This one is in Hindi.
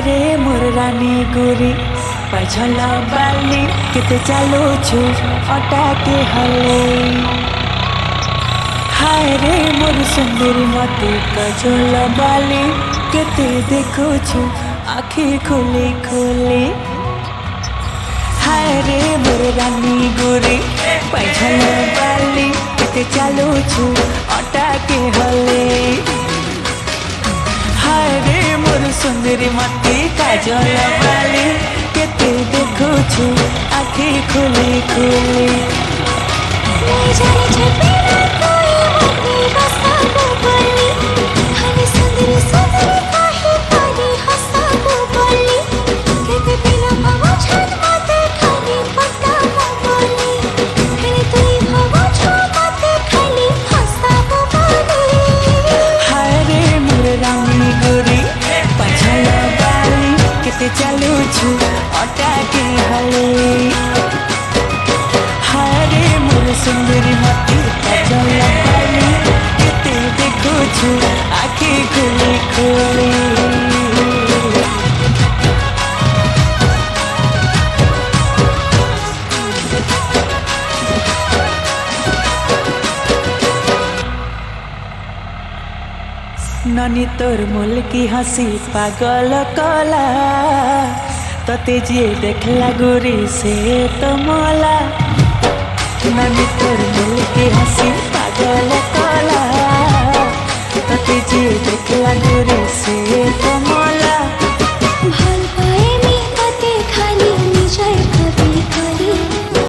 रे मोर रानी गोरी पछल बाली केते चालू छु अटा के हले। हाय रे मोर सुंदरी मते कजल बाली केते देखो छु आखी खोले खोले। हाय रे मोर रानी गोरी पछल बाली केते चालू छु अटा के हले। हाय रे मोर सुंदरी मते काजल बाली केते देखो छु आखी खोले खोले। चालू छु अटा के हले। हाय रे मोर सुंदरी मती काजल बाली केते देखो छु आखी खोले खोले। ननी तोर मुल की हंसी पागल कला तते जे देखला गोरी से तो मोला। ननी तोर मुल की